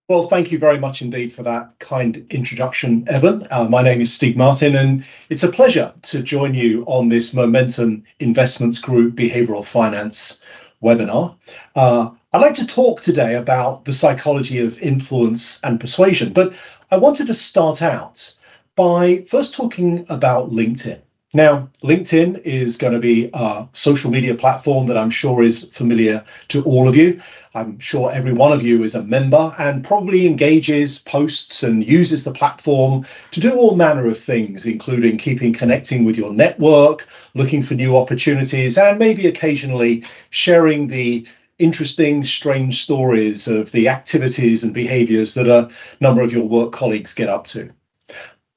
Well, thank you very much indeed for that kind introduction, Evan. My name is Steve Martin, and it's a pleasure to join you on this Momentum Investments Group Behavioral Finance webinar. I'd like to talk today about the psychology of influence and persuasion, but I wanted to start out by first talking about LinkedIn. Now, LinkedIn is going to be a social media platform that I'm sure is familiar to all of you. I'm sure every one of you is a member and probably engages, posts, and uses the platform to do all manner of things, including connecting with your network, looking for new opportunities, and maybe occasionally sharing the interesting, strange stories of the activities and behaviors that a number of your work colleagues get up to.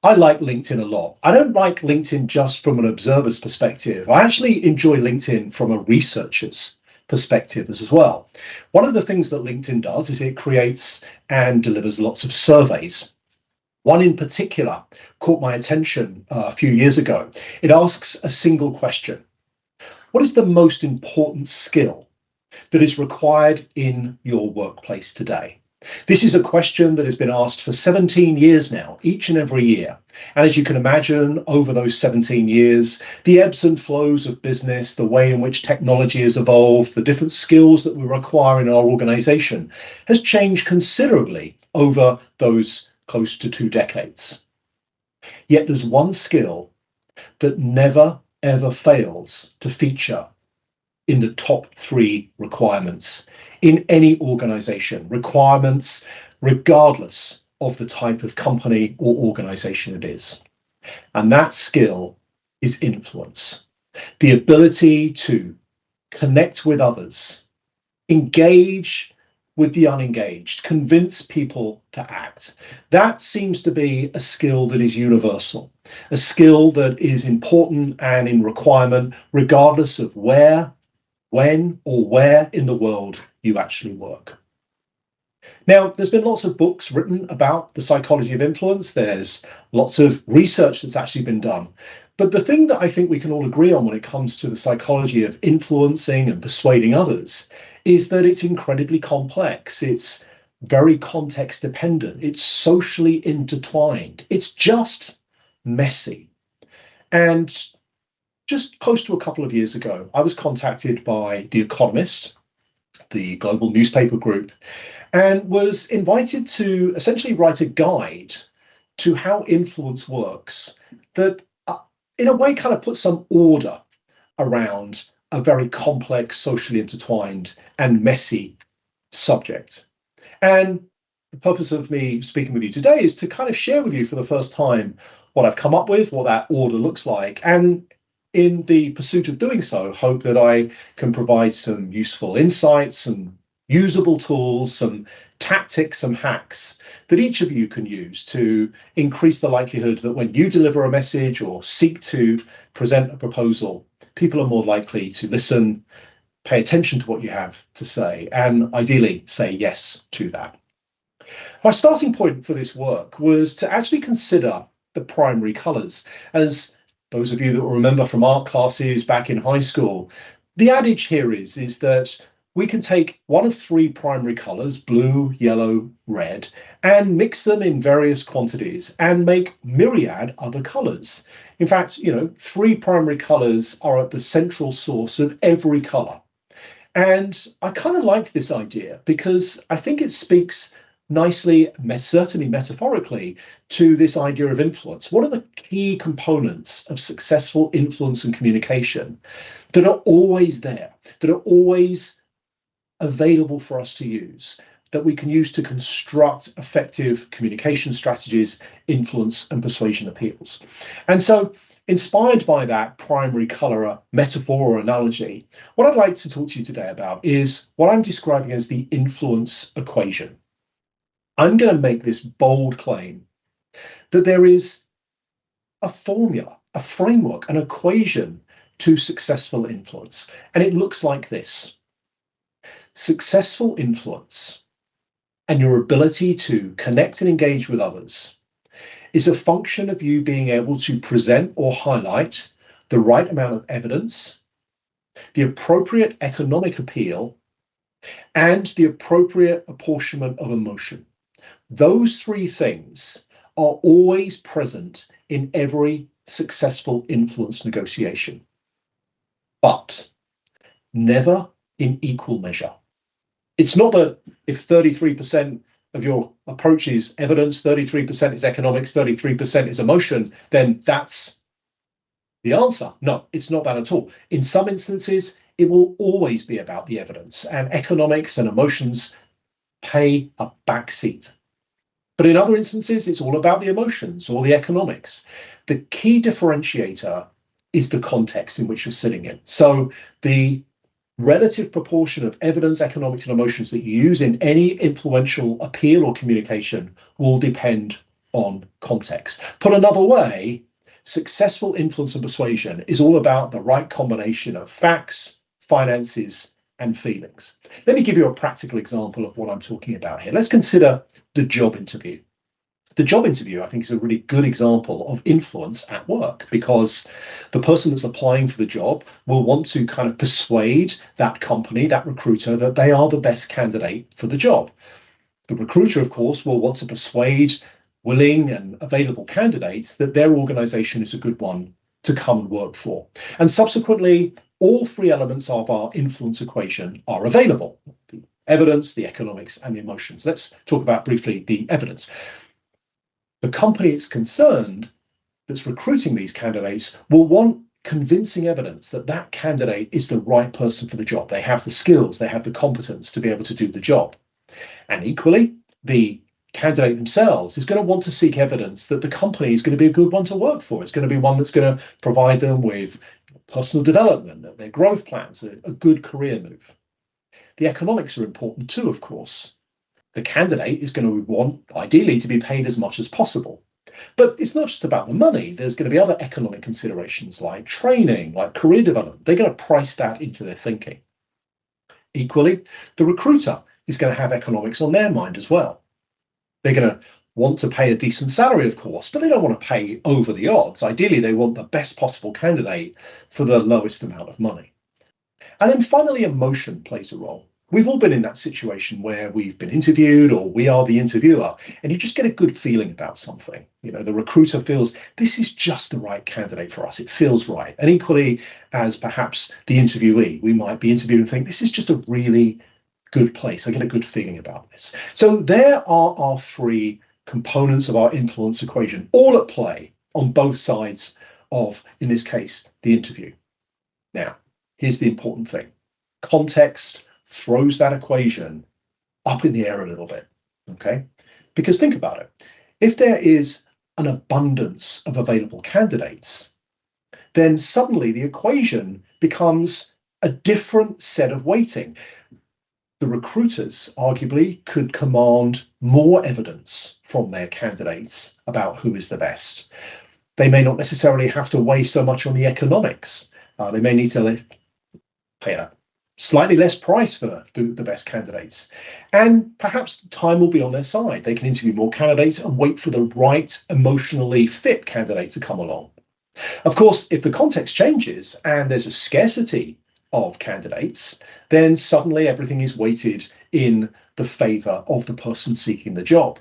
I like LinkedIn a lot. I don't like LinkedIn just from an observer's perspective. I actually enjoy LinkedIn from a researcher's perspective as well. One of the things that LinkedIn does is it creates and delivers lots of surveys. One in particular caught my attention a few years ago. It asks a single question. What is the most important skill that is required in your workplace today? This is a question that has been asked for 17 years now, each and every year. And as you can imagine, over those 17 years, the ebbs and flows of business, the way in which technology has evolved, the different skills that we require in our organization has changed considerably over those close to 2 decades. Yet there's one skill that never, ever fails to feature in the top 3 requirements in any organization, requirements regardless of the type of company or organization it is. And that skill is influence. The ability to connect with others, engage with the unengaged, convince people to act. That seems to be a skill that is universal, a skill that is important and in requirement regardless of where, when, or where in the world you actually work. Now, there's been lots of books written about the psychology of influence. There's lots of research that's actually been done. But the thing that I think we can all agree on when it comes to the psychology of influencing and persuading others is that it's incredibly complex. It's very context dependent. It's socially intertwined. It's just messy. And just close to a couple of years ago, I was contacted by The Economist, the global newspaper group, and was invited to essentially write a guide to how influence works that in a way kind of puts some order around a very complex, socially intertwined and messy subject. And the purpose of me speaking with you today is to kind of share with you for the first time what I've come up with, what that order looks like, and in the pursuit of doing so, hope that I can provide some useful insights, some usable tools, some tactics, some hacks that each of you can use to increase the likelihood that when you deliver a message or seek to present a proposal, people are more likely to listen, pay attention to what you have to say, and ideally say yes to that. My starting point for this work was to actually consider the primary colours. As those of you that will remember from art classes back in high school, the adage here is that we can take one of 3 primary colours, blue, yellow, red, and mix them in various quantities and make myriad other colours. In fact, 3 primary colours are at the central source of every colour. And I kind of like this idea because I think it speaks nicely, certainly metaphorically, to this idea of influence. What are the key components of successful influence and communication that are always there, that are always available for us to use, that we can use to construct effective communication strategies, influence and persuasion appeals? And so, inspired by that primary colour metaphor or analogy, what I'd like to talk to you today about is what I'm describing as the influence equation. I'm going to make this bold claim that there is a formula, a framework, an equation to successful influence. And it looks like this. Successful influence and your ability to connect and engage with others is a function of you being able to present or highlight the right amount of evidence, the appropriate economic appeal, and the appropriate apportionment of emotion. Those three things are always present in every successful influence negotiation, but never in equal measure. It's not that if 33% of your approach is evidence, 33% is economics, 33% is emotion, then that's the answer. No, it's not that at all. In some instances, it will always be about the evidence, and economics and emotions pay a backseat. But in other instances, it's all about the emotions or the economics. The key differentiator is the context in which you're sitting in. So the relative proportion of evidence, economics, and emotions that you use in any influential appeal or communication will depend on context. Put another way, successful influence and persuasion is all about the right combination of facts, finances, and feelings. Let me give you a practical example of what I'm talking about here. Let's consider the job interview. The job interview, I think, is a really good example of influence at work, because the person that's applying for the job will want to kind of persuade that company, that recruiter, that they are the best candidate for the job. The recruiter, of course, will want to persuade willing and available candidates that their organization is a good one to come and work for. And subsequently, all three elements of our influence equation are available: the evidence, the economics, and the emotions. Let's talk about briefly the evidence. The company it's concerned that's recruiting these candidates will want convincing evidence that that candidate is the right person for the job. They have the skills, they have the competence to be able to do the job. And equally, the candidate themselves is going to want to seek evidence that the company is going to be a good one to work for. It's going to be one that's going to provide them with personal development, their growth plans, a good career move. The economics are important too, of course. The candidate is going to want, ideally, to be paid as much as possible. But it's not just about the money. There's going to be other economic considerations like training, like career development. They're going to price that into their thinking. Equally, the recruiter is going to have economics on their mind as well. They're going to want to pay a decent salary, of course, but they don't want to pay over the odds. Ideally, they want the best possible candidate for the lowest amount of money. And then finally, emotion plays a role. We've all been in that situation where we've been interviewed, or we are the interviewer, and you just get a good feeling about something. You know, the recruiter feels this is just the right candidate for us. It feels right. And equally, as perhaps the interviewee, we might be interviewed and think this is just a really good place. I get a good feeling about this. So there are our three components of our influence equation, all at play on both sides of, in this case, the interview. Now, here's the important thing. Context throws that equation up in the air a little bit, okay? Because think about it. If there is an abundance of available candidates, then suddenly the equation becomes a different set of weighting. The recruiters arguably could command more evidence from their candidates about who is the best. They may not necessarily have to weigh so much on the economics. They may need to pay a slightly less price for the best candidates. And perhaps time will be on their side. They can interview more candidates and wait for the right emotionally fit candidate to come along. Of course, if the context changes and there's a scarcity of candidates, then suddenly everything is weighted in the favor of the person seeking the job.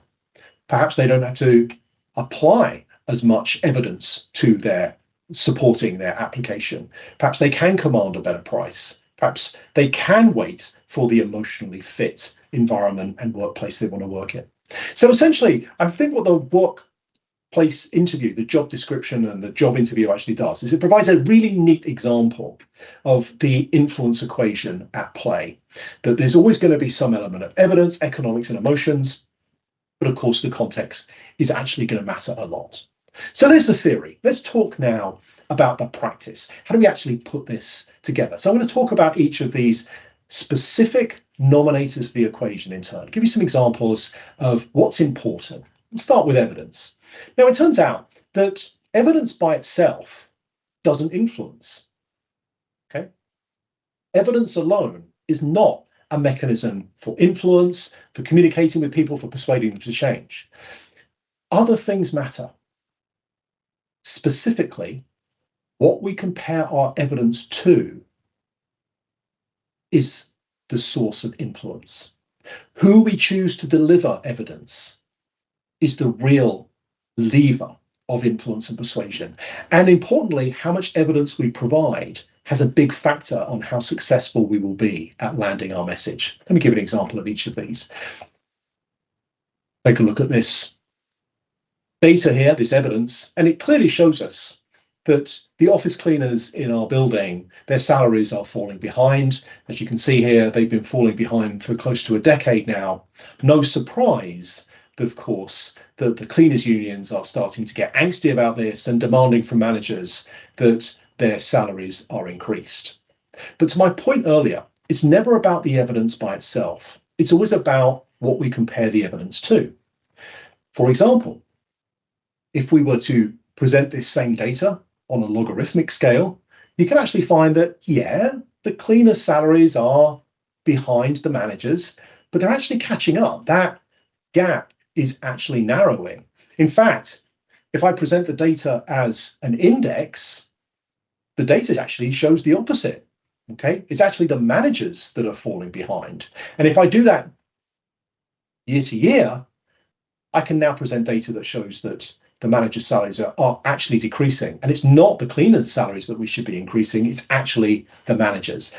Perhaps they don't have to apply as much evidence to their supporting their application. Perhaps they can command a better price. Perhaps they can wait for the emotionally fit environment and workplace they want to work in. So essentially, I think what the workplace interview, the job description and the job interview actually does is it provides a really neat example of the influence equation at play, that there's always going to be some element of evidence, economics, and emotions, but of course the context is actually going to matter a lot. So there's the theory. Let's talk now about the practice. How do we actually put this together? So I'm going to talk about each of these specific nominators for the equation in turn, give you some examples of what's important. Let's start with evidence. Now, it turns out that evidence by itself doesn't influence. Okay? Evidence alone is not a mechanism for influence, for communicating with people, for persuading them to change. Other things matter. Specifically, what we compare our evidence to is the source of influence. Who we choose to deliver evidence is the real lever of influence and persuasion. And importantly, how much evidence we provide has a big factor on how successful we will be at landing our message. Let me give an example of each of these. Take a look at this data here, this evidence, and it clearly shows us that the office cleaners in our building, their salaries are falling behind. As you can see here, they've been falling behind for close to a decade now. No surprise, of course, that the cleaners unions are starting to get angsty about this and demanding from managers that their salaries are increased. But to my point earlier, it's never about the evidence by itself. It's always about what we compare the evidence to. For example, if we were to present this same data on a logarithmic scale, you can actually find that, yeah, the cleaners' salaries are behind the managers, but they're actually catching up. That gap is actually narrowing. In fact, if I present the data as an index, the data actually shows the opposite. Okay, it's actually the managers that are falling behind. And if I do that year to year, I can now present data that shows that the managers' salaries are actually decreasing. And it's not the cleaners' salaries that we should be increasing, it's actually the managers.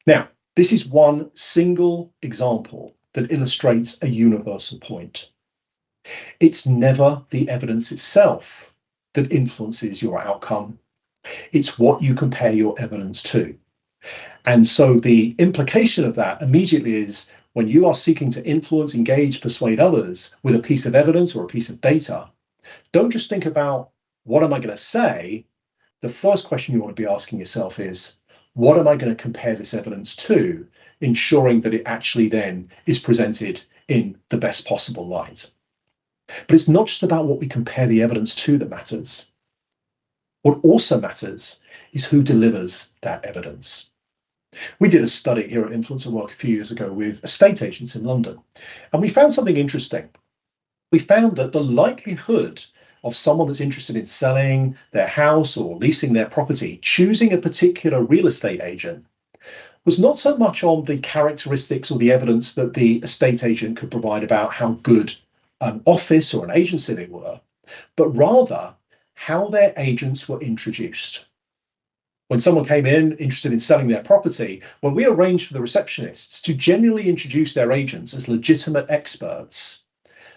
Now, this is one single example that illustrates a universal point. It's never the evidence itself that influences your outcome. It's what you compare your evidence to. And so the implication of that immediately is when you are seeking to influence, engage, persuade others with a piece of evidence or a piece of data, don't just think about what am I going to say. The first question you want to be asking yourself is, what am I going to compare this evidence to, ensuring that it actually then is presented in the best possible light. But it's not just about what we compare the evidence to that matters. What also matters is who delivers that evidence. We did a study here at Influence at Work a few years ago with estate agents in London, and we found something interesting. We found that the likelihood of someone that's interested in selling their house or leasing their property choosing a particular real estate agent was not so much on the characteristics or the evidence that the estate agent could provide about how good an office or an agency they were, but rather how their agents were introduced. When someone came in interested in selling their property, when we arranged for the receptionists to genuinely introduce their agents as legitimate experts,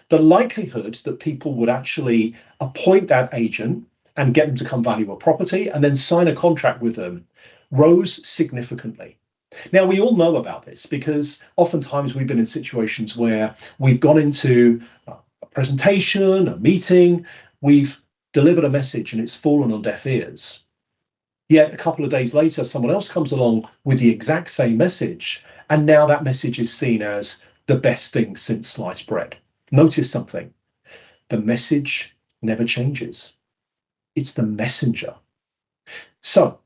the likelihood that people would actually appoint that agent and get them to come value a property and then sign a contract with them rose significantly. Now, we all know about this because oftentimes we've been in situations where we've gone into a presentation, a meeting, we've delivered a message and it's fallen on deaf ears. Yet a couple of days later, someone else comes along with the exact same message, and now that message is seen as the best thing since sliced bread. Notice something. The message never changes. It's the messenger. So,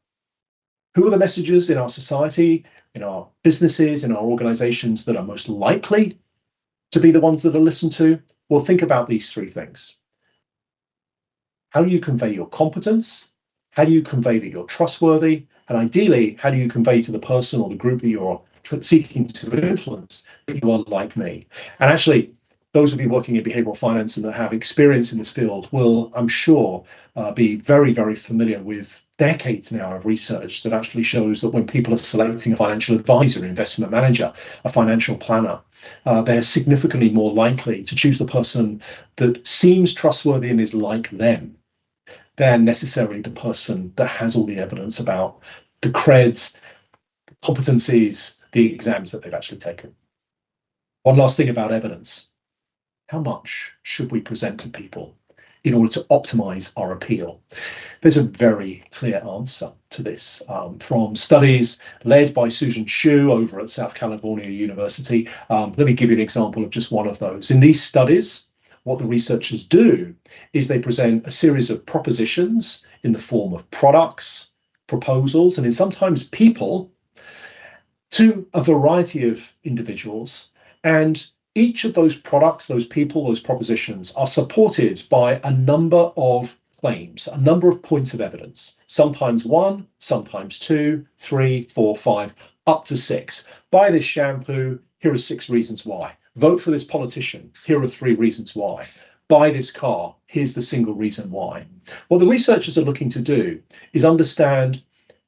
who are the messengers in our society, in our businesses, in our organizations that are most likely to be the ones that are listened to? Well, think about these three things. How do you convey your competence? How do you convey that you're trustworthy? And ideally, how do you convey to the person or the group that you're seeking to influence that you are like me? And actually, those of you working in behavioral finance and that have experience in this field will, I'm sure, be very, very familiar with decades now of research that actually shows that when people are selecting a financial advisor, an investment manager, a financial planner, they're significantly more likely to choose the person that seems trustworthy and is like them than necessarily the person that has all the evidence about the creds, the competencies, the exams that they've actually taken. One last thing about evidence. How much should we present to people in order to optimize our appeal? There's a very clear answer to this from studies led by Susan Shu over at South California University. Let me give you an example of just one of those. In these studies, what the researchers do is they present a series of propositions in the form of products, proposals, and in sometimes people to a variety of individuals. And each of those products, those people, those propositions are supported by a number of claims, a number of points of evidence, sometimes one, sometimes two, three, four, five, up to six. Buy this shampoo, here are 6 reasons why. Vote for this politician, here are 3 reasons why. buy this car. Here's the single reason why. What the researchers are looking to do is understand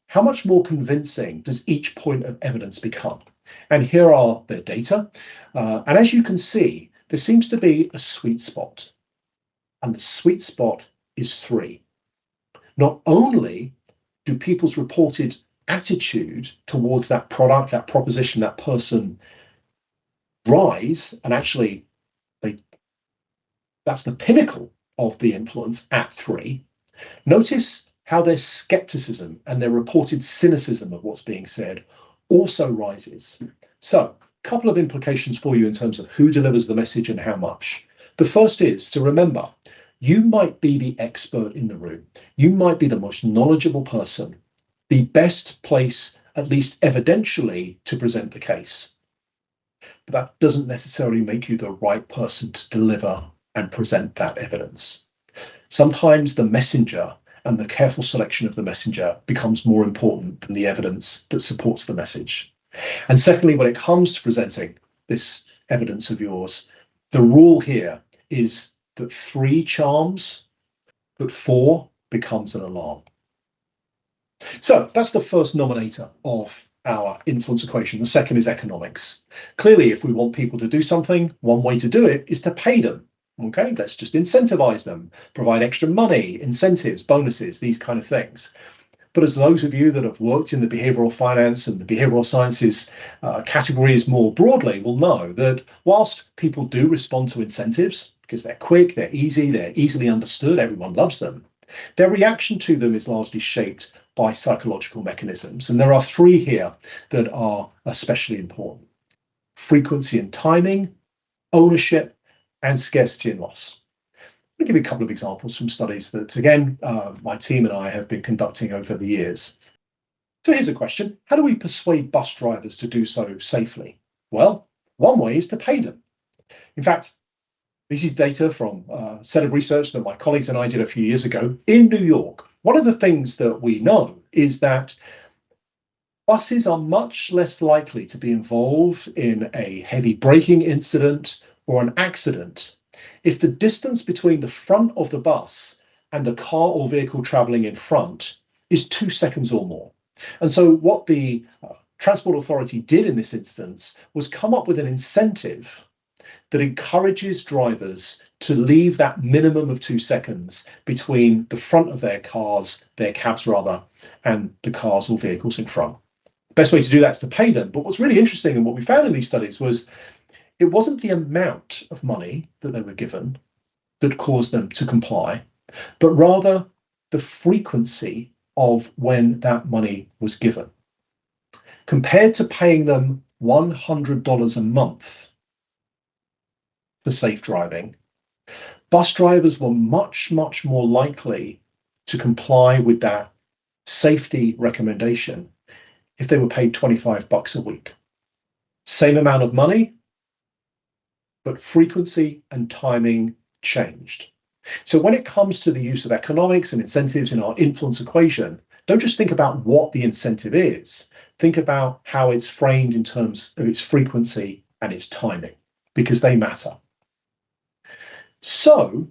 how much more convincing does each point of evidence become. And here are their data. And as you can see, there seems to be a sweet spot. And the sweet spot is 3. Not only do people's reported attitude towards that product, that proposition, that person rise, and actually that's the pinnacle of the influence at 3. Notice how their skepticism and their reported cynicism of what's being said also rises. So, a couple of implications for you in terms of who delivers the message and how much. The first is to remember, you might be the expert in the room. You might be the most knowledgeable person, the best place, at least evidentially, to present the case. But that doesn't necessarily make you the right person to deliver and present that evidence. Sometimes the messenger and the careful selection of the messenger becomes more important than the evidence that supports the message. And secondly, when it comes to presenting this evidence of yours, the rule here is that 3 charms, but 4 becomes an alarm. So that's the first nominator of our influence equation. The second is economics. Clearly, if we want people to do something, one way to do it is to pay them. Okay, let's just incentivize them, provide extra money, incentives, bonuses, these kind of things. But as those of you that have worked in the behavioral finance and the behavioral sciences categories more broadly will know that whilst people do respond to incentives, because they're quick, they're easy, they're easily understood, everyone loves them, their reaction to them is largely shaped by psychological mechanisms. And there are 3 here that are especially important: frequency and timing, ownership, and scarcity and loss. I'll give you a couple of examples from studies that, again, my team and I have been conducting over the years. So here's a question. How do we persuade bus drivers to do so safely? Well, one way is to pay them. In fact, this is data from a set of research that my colleagues and I did a few years ago in New York. One of the things that we know is that buses are much less likely to be involved in a heavy braking incident or an accident if the distance between the front of the bus and the car or vehicle traveling in front is 2 seconds or more. And so what the Transport Authority did in this instance was come up with an incentive that encourages drivers to leave that minimum of 2 seconds between the front of their cabs rather, and the cars or vehicles in front. The best way to do that is to pay them. But what's really interesting and what we found in these studies was it wasn't the amount of money that they were given that caused them to comply, but rather the frequency of when that money was given. Compared to paying them $100 a month for safe driving, bus drivers were much, much more likely to comply with that safety recommendation if they were paid $25 a week. Same amount of money, but frequency and timing changed. So when it comes to the use of economics and incentives in our influence equation, don't just think about what the incentive is. Think about how it's framed in terms of its frequency and its timing, because they matter. So,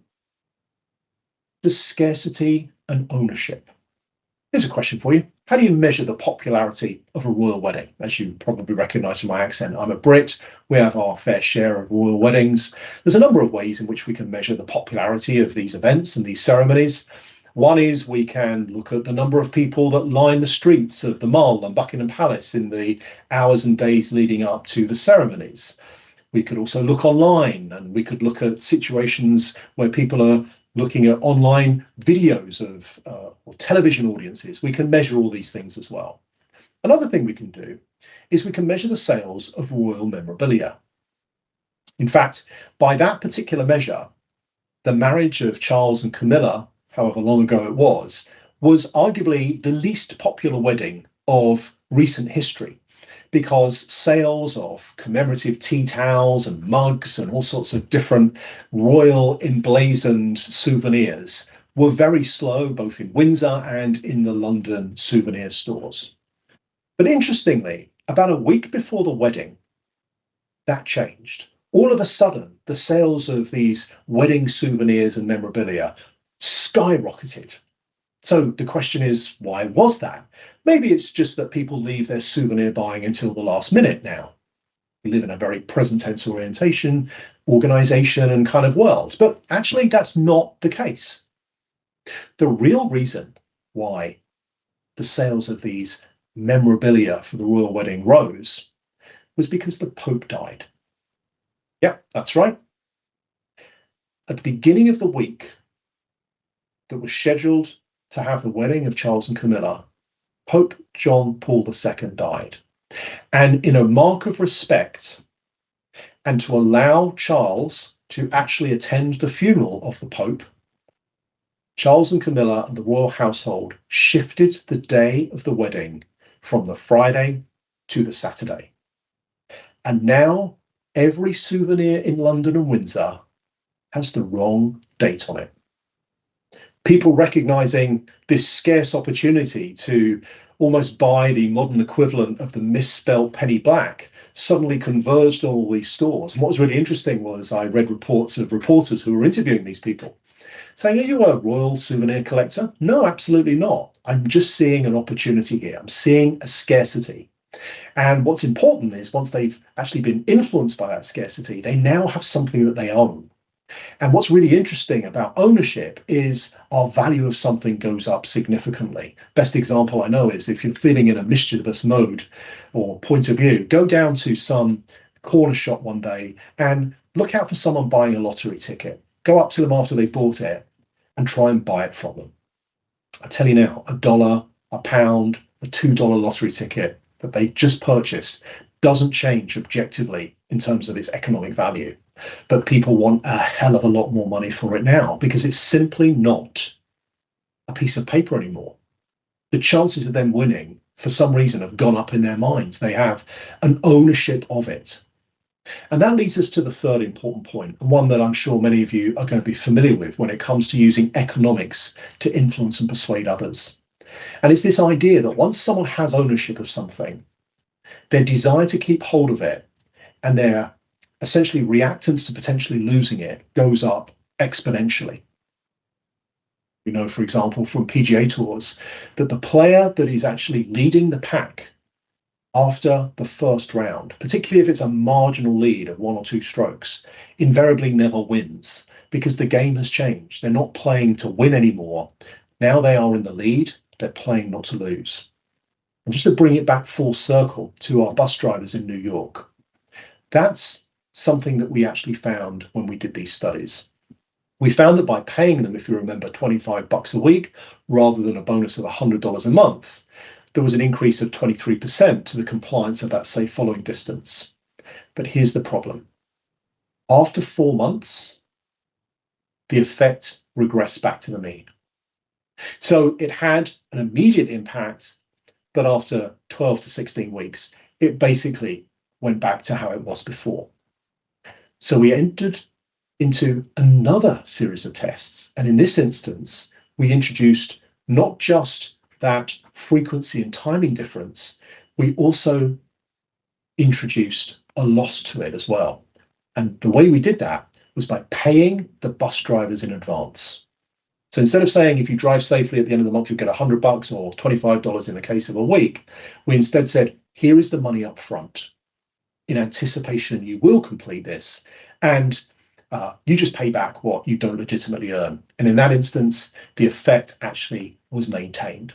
the scarcity and ownership. Here's a question for you. How do you measure the popularity of a royal wedding? As you probably recognise from my accent, I'm a Brit. We have our fair share of royal weddings. There's a number of ways in which we can measure the popularity of these events and these ceremonies. One is we can look at the number of people that line the streets of the Mall and Buckingham Palace in the hours and days leading up to the ceremonies. We could also look online, and we could look at situations where people are looking at online videos of or television audiences. We can measure all these things as well. Another thing we can do is we can measure the sales of royal memorabilia. In fact, by that particular measure, the marriage of Charles and Camilla, however long ago it was arguably the least popular wedding of recent history, because sales of commemorative tea towels and mugs and all sorts of different royal emblazoned souvenirs were very slow, both in Windsor and in the London souvenir stores. But interestingly, about a week before the wedding, that changed. all of a sudden, the sales of these wedding souvenirs and memorabilia skyrocketed. So the question is, why was that? Maybe it's just that people leave their souvenir buying until the last minute now. We live in a very present tense orientation, organization, and kind of world. But actually, that's not the case. The real reason why the sales of these memorabilia for the royal wedding rose was because the Pope died. Yeah, that's right. At the beginning of the week that was scheduled to have the wedding of Charles and Camilla, Pope John Paul II died. And in a mark of respect, and to allow Charles to actually attend the funeral of the Pope, Charles and Camilla and the royal household shifted the day of the wedding from the Friday to the Saturday. And now every souvenir in London and Windsor has the wrong date on it. People recognizing this scarce opportunity to almost buy the modern equivalent of the misspelt penny black suddenly converged on all these stores. And what was really interesting was I read reports of reporters who were interviewing these people saying, are you a royal souvenir collector? No, absolutely not. I'm just seeing an opportunity here. I'm seeing a scarcity. And what's important is once they've actually been influenced by that scarcity, they now have something that they own. And what's really interesting about ownership is our value of something goes up significantly. Best example I know is if you're feeling in a mischievous mode or point of view, go down to some corner shop one day and look out for someone buying a lottery ticket. Go up to them after they've bought it and try and buy it from them. I tell you now, $1, £1, a $2 lottery ticket that they just purchased doesn't change objectively in terms of its economic value. But people want a hell of a lot more money for it now because it's simply not a piece of paper anymore. The chances of them winning, for some reason, have gone up in their minds. They have an ownership of it. And that leads us to the third important point, and one that I'm sure many of you are going to be familiar with when it comes to using economics to influence and persuade others. And it's this idea that once someone has ownership of something, their desire to keep hold of it and their essentially reactance to potentially losing it goes up exponentially. We know, for example, from PGA tours, that the player that is actually leading the pack after the first round, particularly if it's a marginal lead of 1 or 2 strokes, invariably never wins because the game has changed. They're not playing to win anymore. Now they are in the lead. They're playing not to lose. And just to bring it back full circle to our bus drivers in New York, that's something that we actually found when we did these studies. We found that by paying them, if you remember, $25 a week rather than a bonus of $100 a month, there was an increase of 23% to the compliance of that safe following distance. But here's the problem. After 4 months, the effect regressed back to the mean. So it had an immediate impact, but after 12 to 16 weeks, it basically went back to how it was before. So we entered into another series of tests. And in this instance, we introduced not just that frequency and timing difference, we also introduced a loss to it as well. And the way we did that was by paying the bus drivers in advance. So instead of saying if you drive safely at the end of the month, you'll get $100 or $25 in the case of a week, we instead said, here is the money up front in anticipation you will complete this. And you just pay back what you don't legitimately earn. And in that instance, the effect actually was maintained.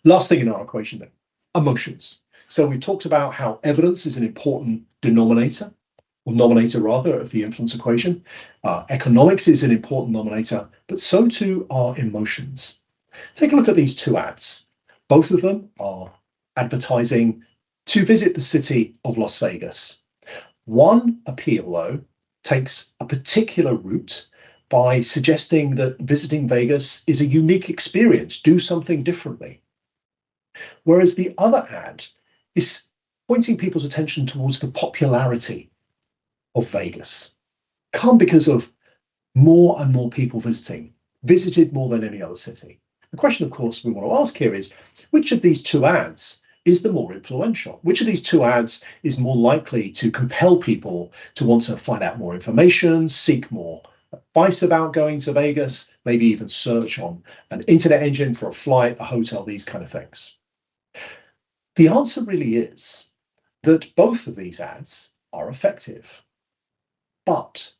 Last thing in our equation then, emotions. So we talked about how evidence is an important denominator, or nominator rather, of the influence equation. Economics is an important nominator, but so too are emotions. Take a look at these 2 ads. Both of them are advertising to visit the city of Las Vegas. One appeal, though, takes a particular route by suggesting that visiting Vegas is a unique experience, do something differently. Whereas the other ad is pointing people's attention towards the popularity of Vegas. Come because of more and more people visited more than any other city. The question, of course, we want to ask here is, which of these 2 ads is the more influential? Which of these two ads is more likely to compel people to want to find out more information, seek more advice about going to Vegas, maybe even search on an internet engine for a flight, a hotel, these kind of things? The answer really is that both of these ads are effective, but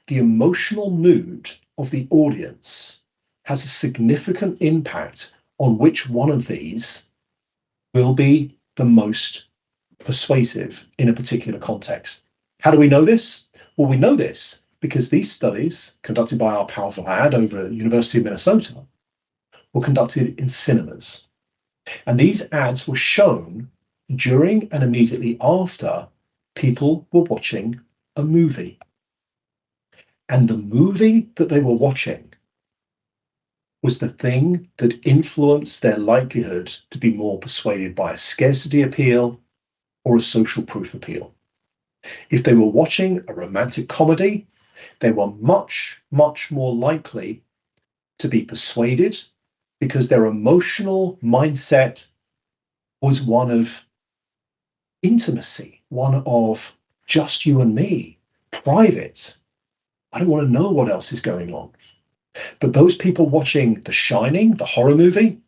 the emotional mood of the audience has a significant impact on which one of these will be the most persuasive in a particular context. How do we know this? Well, we know this because these studies, conducted by our powerful ad over at the University of Minnesota, were conducted in cinemas. And these ads were shown during and immediately after people were watching a movie. And the movie that they were watching was the thing that influenced their likelihood to be more persuaded by a scarcity appeal or a social proof appeal. If they were watching a romantic comedy, they were much, much more likely to be persuaded because their emotional mindset was one of intimacy, one of just you and me, private. I don't want to know what else is going on. But those people watching The Shining, the horror movie,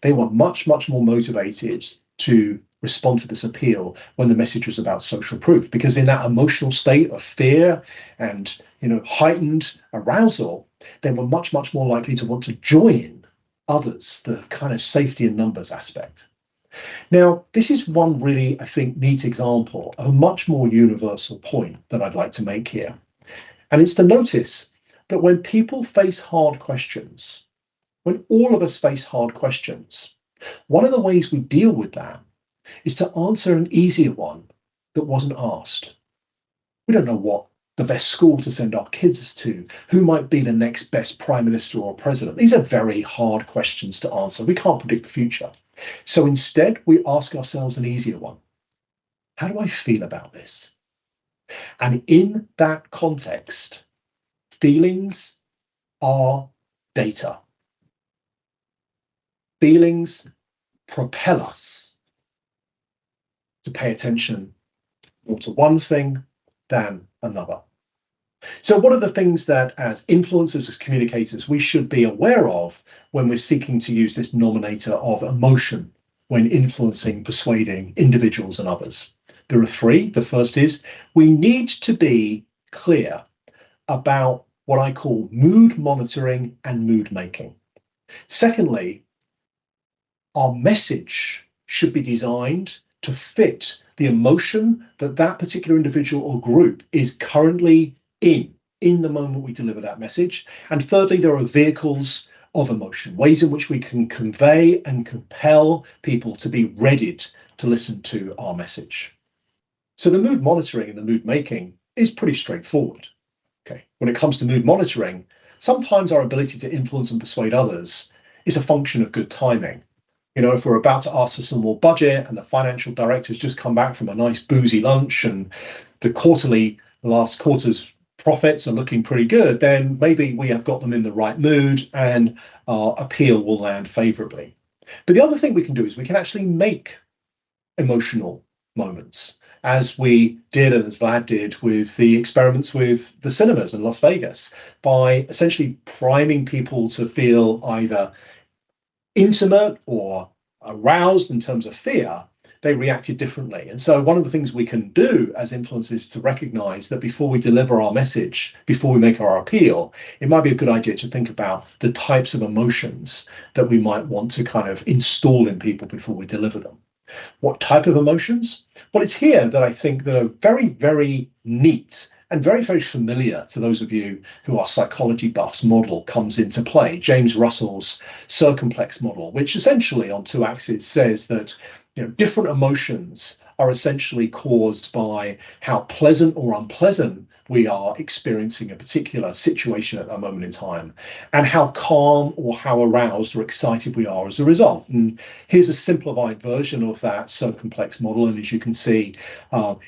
they were much, much more motivated to respond to this appeal when the message was about social proof, because in that emotional state of fear and heightened arousal, they were much, much more likely to want to join others, the kind of safety in numbers aspect. Now, this is one really, I think, neat example of a much more universal point that I'd like to make here. And it's to notice that when people face hard questions, when all of us face hard questions, one of the ways we deal with that is to answer an easier one that wasn't asked. We don't know what the best school to send our kids to, who might be the next best prime minister or president. These are very hard questions to answer. We can't predict the future. So instead, we ask ourselves an easier one. How do I feel about this? And in that context, feelings are data. Feelings propel us to pay attention more to one thing than another. So what are the things that as influencers, as communicators, we should be aware of when we're seeking to use this nominator of emotion when influencing, persuading individuals and others? There are three. The first is we need to be clear about what I call mood monitoring and mood making. Secondly, our message should be designed to fit the emotion that that particular individual or group is currently in the moment we deliver that message. And thirdly, there are vehicles of emotion, ways in which we can convey and compel people to be ready to listen to our message. So the mood monitoring and the mood making is pretty straightforward. Okay. When it comes to mood monitoring, sometimes our ability to influence and persuade others is a function of good timing. If we're about to ask for some more budget and the financial director's just come back from a nice boozy lunch and the last quarter's profits are looking pretty good, then maybe we have got them in the right mood and our appeal will land favorably. But the other thing we can do is we can actually make emotional moments, as we did and as Vlad did with the experiments with the cinemas in Las Vegas, by essentially priming people to feel either intimate or aroused in terms of fear. They reacted differently. And so one of the things we can do as influencers is to recognize that before we deliver our message, before we make our appeal, it might be a good idea to think about the types of emotions that we might want to kind of install in people before we deliver them. What type of emotions? Well, it's here that I think that a very, very neat and very, very familiar to those of you who are psychology buffs model comes into play. James Russell's circumplex model, which essentially on two axes says that different emotions are essentially caused by how pleasant or unpleasant we are experiencing a particular situation at that moment in time, and how calm or how aroused or excited we are as a result. And here's a simplified version of that circumplex model. And as you can see,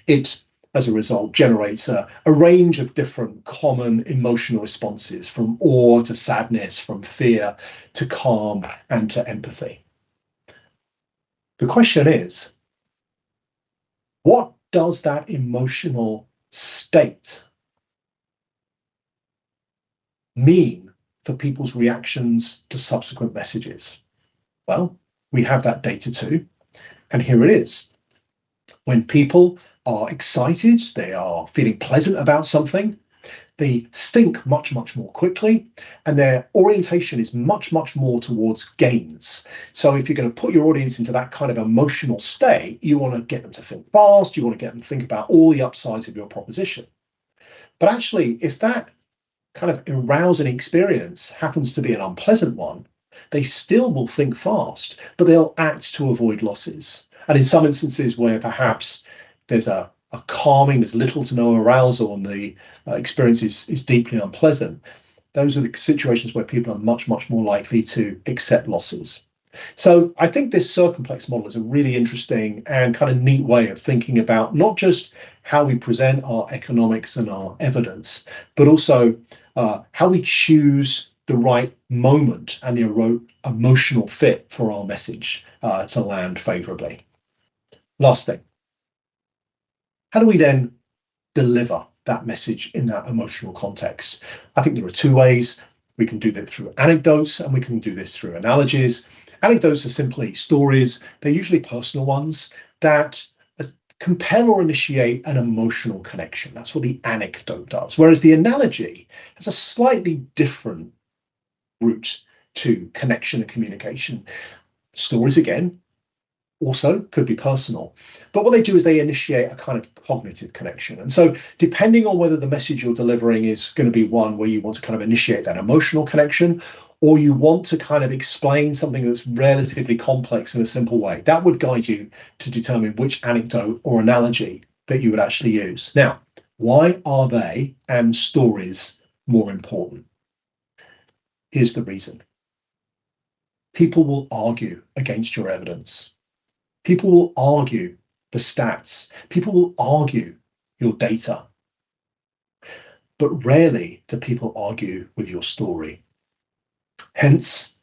it as a result generates a range of different common emotional responses, from awe to sadness, from fear to calm and to empathy. The question is, what does that emotional state mean for people's reactions to subsequent messages? Well, we have that data too, and here it is. When people are excited, they are feeling pleasant about something, they think much, much more quickly, and their orientation is much, much more towards gains. So if you're going to put your audience into that kind of emotional state, you want to get them to think fast, you want to get them to think about all the upsides of your proposition. But actually, if that kind of arousing experience happens to be an unpleasant one, they still will think fast, but they'll act to avoid losses. And in some instances where perhaps there's a calming, there's little to no arousal, and the experience is deeply unpleasant, those are the situations where people are much, much more likely to accept losses. So I think this circumplex model is a really interesting and kind of neat way of thinking about not just how we present our economics and our evidence, but also how we choose the right moment and the emotional fit for our message to land favorably. Last thing, how do we then deliver that message in that emotional context? I think there are two ways. We can do that through anecdotes, and we can do this through analogies. Anecdotes are simply stories. They're usually personal ones that compel or initiate an emotional connection. That's what the anecdote does. Whereas the analogy has a slightly different route to connection and communication. Stories, again, also could be personal, but what they do is they initiate a kind of cognitive connection. And so depending on whether the message you're delivering is going to be one where you want to kind of initiate that emotional connection, or you want to kind of explain something that's relatively complex in a simple way, that would guide you to determine which anecdote or analogy that you would actually use. Now, why are they and stories more important? Here's the reason. People will argue against your evidence. People will argue the stats. People will argue your data. But rarely do people argue with your story. Hence,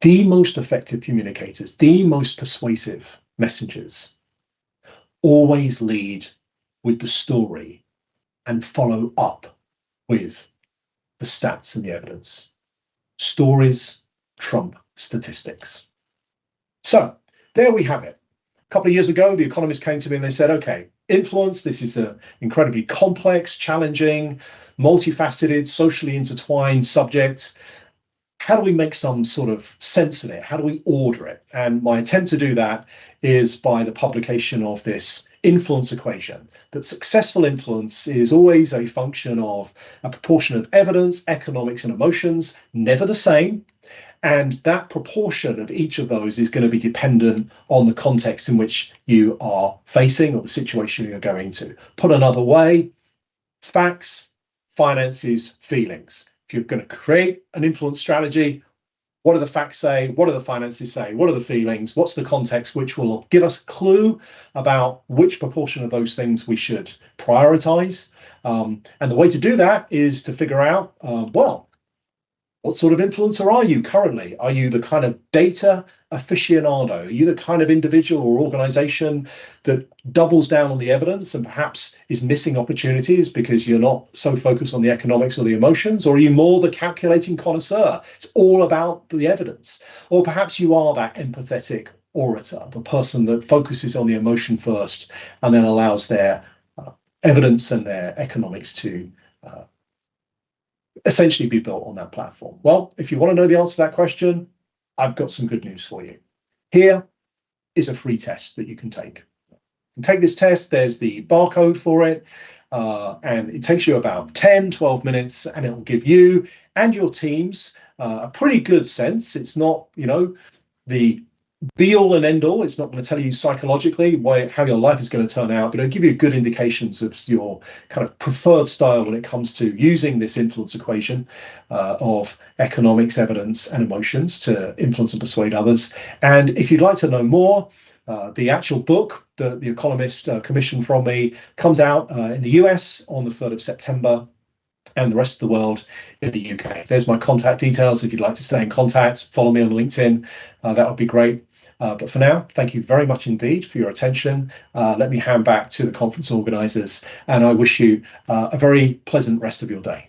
the most effective communicators, the most persuasive messengers, always lead with the story and follow up with the stats and the evidence. Stories trump statistics. So there we have it. A couple of years ago, The Economist came to me and they said, okay, influence, this is an incredibly complex, challenging, multifaceted, socially intertwined subject. How do we make some sort of sense of it? How do we order it? And my attempt to do that is by the publication of this influence equation, that successful influence is always a function of a proportion of evidence, economics, and emotions, never the same. And that proportion of each of those is going to be dependent on the context in which you are facing or the situation you're going to. Put another way, facts, finances, feelings. If you're going to create an influence strategy, what do the facts say? What do the finances say? What are the feelings? What's the context, which will give us a clue about which proportion of those things we should prioritize? And the way to do that is to figure out, what sort of influencer are you currently? Are you the kind of data aficionado? Are you the kind of individual or organization that doubles down on the evidence and perhaps is missing opportunities because you're not so focused on the economics or the emotions? Or are you more the calculating connoisseur? It's all about the evidence. Or perhaps you are that empathetic orator, the person that focuses on the emotion first and then allows their evidence and their economics to essentially be built on that platform. Well, if you want to know the answer to that question, I've got some good news for you. Here is a free test that you can take. You can take this test, there's the barcode for it, and it takes you about 10, 12 minutes, and it will give you and your teams a pretty good sense. It's not, the be all and end all. It's not going to tell you psychologically how your life is going to turn out, but it'll give you good indications of your kind of preferred style when it comes to using this influence equation of economics, evidence, and emotions to influence and persuade others. And if you'd like to know more, the actual book that The Economist commissioned from me comes out in the US on the 3rd of September. And the rest of the world in the UK. There's my contact details. If you'd like to stay in contact, follow me on LinkedIn. That would be great. But for now, thank you very much indeed for your attention. Let me hand back to the conference organisers, and I wish you a very pleasant rest of your day.